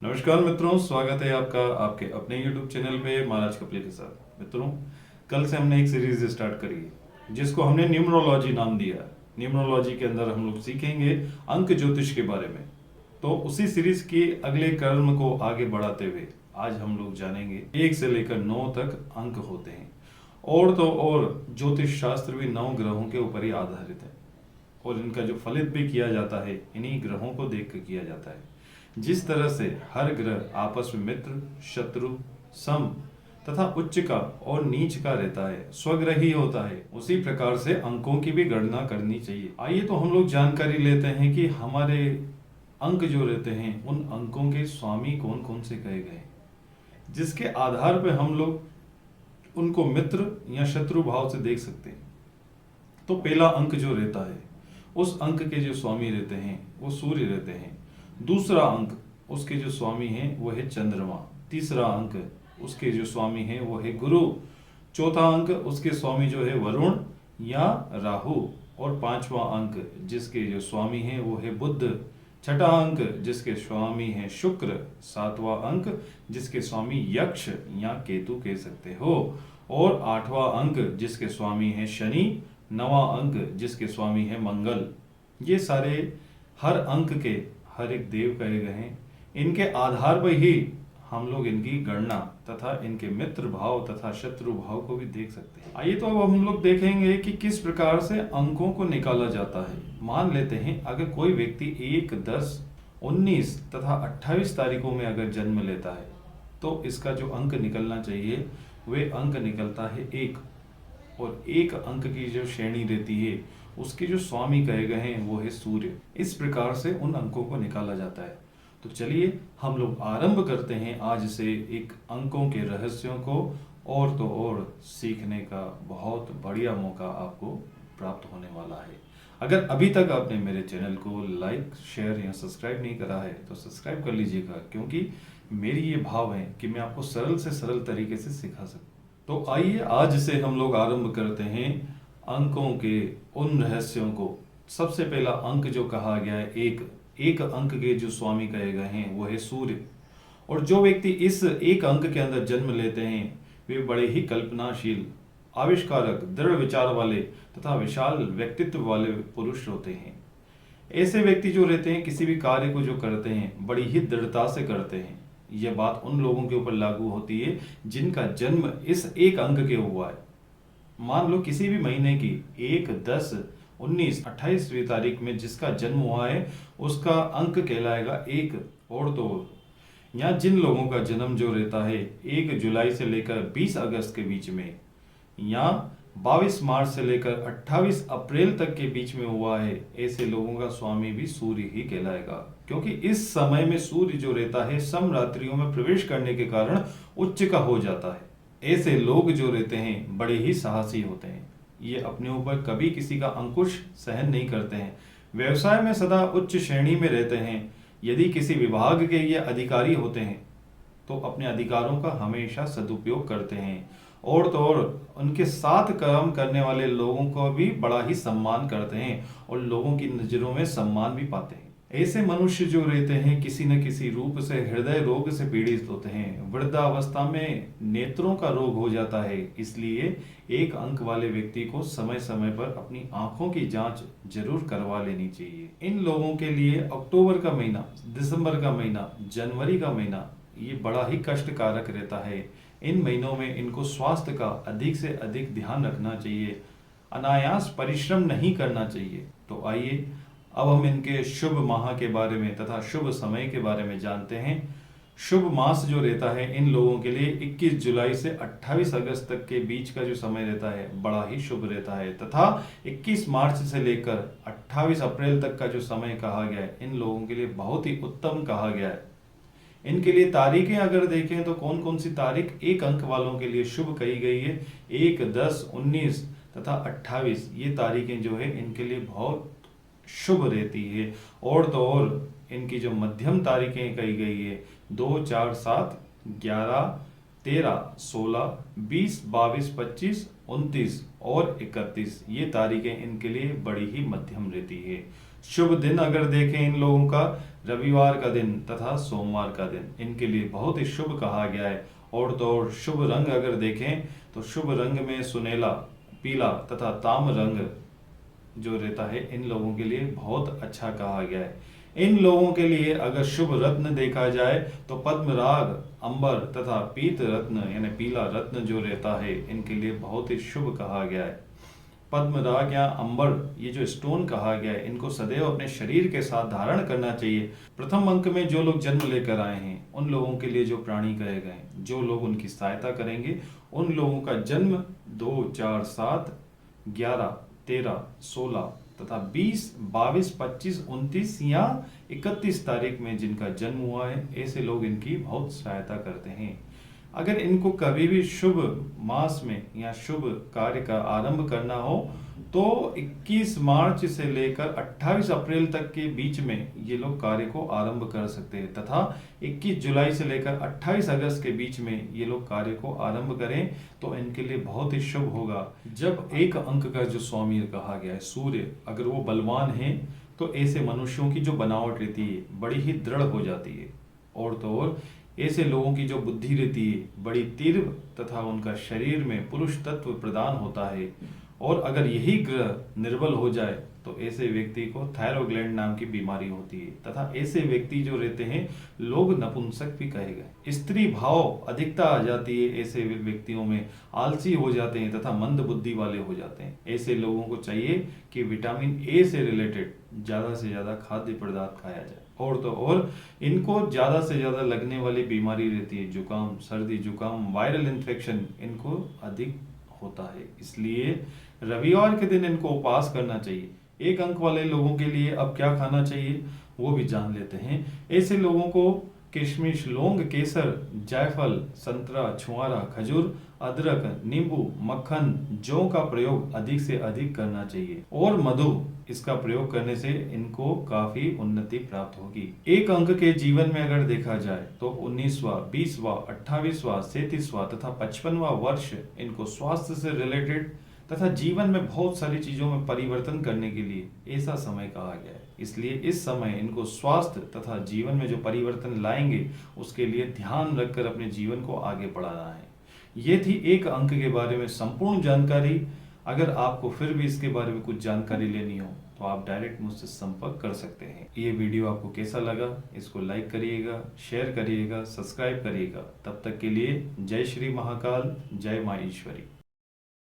नमस्कार मित्रों, स्वागत है आपका आपके अपने YouTube चैनल पे महाराज कपले के साथ। मित्रों, कल से हमने एक सीरीज स्टार्ट करी है जिसको हमने न्यूमरोलॉजी नाम दिया है। न्यूमरोलॉजी के अंदर हम लोग सीखेंगे अंक ज्योतिष के बारे में। तो उसी सीरीज के अगले क्रम को आगे बढ़ाते हुए आज हम लोग जानेंगे 1 से लेकर 9 तक अंक होते हैं। और तो और ज्योतिष शास्त्र भी 9 ग्रहों के ऊपर ही आधारित है और इनका जो फलित भी किया जाता है इन्हीं ग्रहों को देख कर किया जाता है। जिस तरह से हर ग्रह आपस में मित्र, शत्रु, सम तथा उच्च का और नीच का रहता है, स्वग्रही होता है, उसी प्रकार से अंकों की भी गणना करनी चाहिए। आइए तो हम लोग जानकारी लेते हैं कि हमारे अंक जो रहते हैं उन अंकों के स्वामी कौन कौन से कहे गए, जिसके आधार पर हम लोग उनको मित्र या शत्रु भाव से देख सकते हैं। तो पहला अंक जो रहता है उस अंक के जो स्वामी रहते हैं वो सूर्य रहते हैं। दूसरा अंक उसके जो स्वामी हैं वो है चंद्रमा। तीसरा अंक उसके जो स्वामी हैं वो है गुरु। चौथा अंक उसके स्वामी जो है वरुण या राहु। और पांचवा अंक जिसके जो स्वामी हैं वो है बुध। छठा अंक जिसके स्वामी हैं शुक्र। सातवां अंक जिसके स्वामी यक्ष या केतु कह सकते हो। और आठवां अंक जिसके स्वामी हैं शनि। नवां अंक जिसके स्वामी हैं मंगल। ये सारे हर अंक के हर एक देव कहे गए हैं। इनके आधार पर ही हम लोग इनकी गणना तथा इनके मित्र भाव तथा शत्रु भाव को भी देख सकते हैं। आइए तो अब हम लोग देखेंगे कि किस प्रकार से अंकों को निकाला जाता है। मान लेते हैं अगर कोई व्यक्ति 1, 10, 19 तथा 28 तारीखों में अगर जन्म लेता है तो इसका जो अंक निकलना चाहिए वे अंक निकलता है 1। और 1 अंक की जो श्रेणी रहती है उसके जो स्वामी कहे गए हैं वो है सूर्य। इस प्रकार से उन अंकों को निकाला जाता है। तो चलिए हम लोग आरंभ करते हैं आज से एक अंकों के रहस्यों को। और तो और सीखने का बहुत बढ़िया मौका आपको प्राप्त होने वाला है। अगर अभी तक आपने मेरे चैनल को लाइक, शेयर या सब्सक्राइब नहीं करा है तो सब्सक्राइब कर लीजिएगा, क्योंकि मेरी ये भाव है कि मैं आपको सरल से सरल तरीके से सिखा सकूं। तो आइए आज से हम लोग आरंभ करते हैं अंकों के उन रहस्यों को। सबसे पहला अंक जो कहा गया है, एक अंक के जो स्वामी कहे गए हैं वो है सूर्य। और जो व्यक्ति इस एक अंक के अंदर जन्म लेते हैं वे बड़े ही कल्पनाशील, आविष्कारक, दृढ़ विचार वाले तथा विशाल व्यक्तित्व वाले पुरुष होते हैं। ऐसे व्यक्ति जो रहते हैं किसी भी कार्य को जो करते हैं बड़ी ही दृढ़ता से करते हैं। यह बात उन लोगों के ऊपर लागू होती है जिनका जन्म इस एक अंक के हुआ है। मान लो किसी भी महीने की 1, 10, 19, 28वीं तारीख में जिसका जन्म हुआ है उसका अंक कहलाएगा 1। और तो यहाँ जिन लोगों का जन्म जो रहता है 1 जुलाई से लेकर 20 अगस्त के बीच में या 22 मार्च से लेकर 28 अप्रैल तक के बीच में हुआ है, ऐसे लोगों का स्वामी भी सूर्य ही कहलाएगा। क्योंकि इस समय में सूर्य जो रहता है सम रात्रियों में प्रवेश करने के कारण उच्च का हो जाता है। ऐसे लोग जो रहते हैं बड़े ही साहसी होते हैं। ये अपने ऊपर कभी किसी का अंकुश सहन नहीं करते हैं। व्यवसाय में सदा उच्च श्रेणी में रहते हैं। यदि किसी विभाग के ये अधिकारी होते हैं तो अपने अधिकारों का हमेशा सदुपयोग करते हैं। और तो और उनके साथ काम करने वाले लोगों को भी बड़ा ही सम्मान करते हैं और लोगों की नज़रों में सम्मान भी पाते हैं। ऐसे मनुष्य जो रहते हैं किसी न किसी रूप से हृदय रोग से पीड़ित होते हैं। वृद्धावस्था में नेत्रों का रोग हो जाता है, इसलिए एक अंक वाले व्यक्ति को समय समय पर अपनी आंखों की जांच जरूर करवा लेनी चाहिए। इन लोगों के लिए अक्टूबर का महीना, दिसंबर का महीना, जनवरी का महीना ये बड़ा ही कष्टकारक रहता है। इन महीनों में इनको स्वास्थ्य का अधिक से अधिक ध्यान रखना चाहिए, अनायास परिश्रम नहीं करना चाहिए। तो आइए अब हम इनके शुभ माह के बारे में तथा शुभ समय के बारे में जानते हैं। शुभ मास जो रहता है इन लोगों के लिए 21 जुलाई से 28 अगस्त तक के बीच का जो समय रहता है बड़ा ही शुभ रहता है, तथा 21 मार्च से लेकर 28 अप्रैल तक का जो समय कहा गया है इन लोगों के लिए बहुत ही उत्तम कहा गया है। इनके लिए तारीखें अगर देखें तो कौन कौन सी तारीख एक अंक वालों के लिए शुभ कही गई है, 1, 10, 19 तथा 28 ये तारीखें जो है इनके लिए बहुत शुभ रहती है। और तो और इनकी जो मध्यम तारीखें कही गई है 2, 4, 7, 11, 13, 16, 20, 22, 25, 29 और 31 ये तारीखें इनके लिए बड़ी ही मध्यम रहती है। शुभ दिन अगर देखें इन लोगों का रविवार का दिन तथा सोमवार का दिन इनके लिए बहुत ही शुभ कहा गया है। और तो और शुभ रंग अगर देखें तो शुभ रंग में सुनेला, पीला तथा ताम्र रंग जो रहता है इन लोगों के लिए बहुत अच्छा कहा गया है। इन लोगों के लिए अगर शुभ रत्न देखा जाए तो पद्मराग, अंबर तथा पीत रत्न यानी पीला रत्न जो रहता है इनके लिए बहुत ही शुभ कहा गया है। पद्मराग या अंबर ये जो स्टोन कहा गया है इनको सदैव अपने शरीर के साथ धारण करना चाहिए। प्रथम अंक में जो लोग जन्म लेकर आए हैं उन लोगों के लिए जो प्राणी कहे गए, जो लोग उनकी सहायता करेंगे, उन लोगों का जन्म 2, 4, 7, 11, 13, 16 तथा 20, 22, 25, 29 या 31 तारीख में जिनका जन्म हुआ है ऐसे लोग इनकी बहुत सहायता करते हैं। अगर इनको कभी भी शुभ मास में या शुभ कार्य का आरंभ करना हो तो 21 मार्च से लेकर 28 अप्रैल तक के बीच में ये लोग कार्य को आरंभ कर सकते हैं तथा 21 जुलाई से लेकर 28 अगस्त के बीच में ये लोग कार्य को आरंभ करें तो इनके लिए बहुत ही शुभ होगा। जब एक अंक का जो स्वामी कहा गया है सूर्य अगर वो बलवान है तो ऐसे मनुष्यों की जो बनावट रहती है बड़ी ही दृढ़ हो जाती है। और तो और ऐसे लोगों की जो बुद्धि रहती है बड़ी तीव्र तथा उनका शरीर में पुरुष तत्व प्रदान होता है। और अगर यही ग्रह निर्बल हो जाए तो ऐसे व्यक्ति को थायरोग्लैंड नाम की बीमारी होती है तथा ऐसे व्यक्ति जो रहते हैं लोग नपुंसक भी कहे गए। स्त्री भाव अधिकता आ जाती है ऐसे व्यक्तियों में, आलसी हो जाते हैं तथा मंद बुद्धि वाले हो जाते हैं। ऐसे लोगों को चाहिए कि विटामिन ए से रिलेटेड ज्यादा से ज्यादा खाद्य पदार्थ खाया जाए। और तो और इनको ज्यादा से ज्यादा लगने वाली बीमारी रहती है जुकाम, सर्दी जुकाम, वायरल इन्फेक्शन इनको अधिक होता है। इसलिए रविवार के दिन इनको उपवास करना चाहिए। एक अंक वाले लोगों के लिए अब क्या खाना चाहिए वो भी जान लेते हैं। ऐसे लोगों को किशमिश, लौंग, केसर, जायफल, संतरा, छुआरा, खजूर, अदरक, नींबू, मक्खन, जौ का प्रयोग अधिक से अधिक करना चाहिए और मधु इसका प्रयोग करने से इनको काफी उन्नति प्राप्त होगी। एक अंक के जीवन में अगर देखा जाए तो 19वां, 20वां, 28वां, 37वां तथा 55वां वर्ष इनको स्वास्थ्य से रिलेटेड तथा जीवन में बहुत सारी चीजों में परिवर्तन करने के लिए ऐसा समय कहा गया है। इसलिए इस समय इनको स्वास्थ्य तथा जीवन में जो परिवर्तन लाएंगे उसके लिए ध्यान रखकर अपने जीवन को आगे बढ़ाना है। ये थी एक अंक के बारे में संपूर्ण जानकारी। अगर आपको फिर भी इसके बारे में कुछ जानकारी लेनी हो तो आप डायरेक्ट मुझसे संपर्क कर सकते हैं। ये वीडियो आपको कैसा लगा इसको लाइक करिएगा, शेयर करिएगा, सब्सक्राइब करिएगा। तब तक के लिए जय श्री महाकाल, जय माँ ईश्वरी।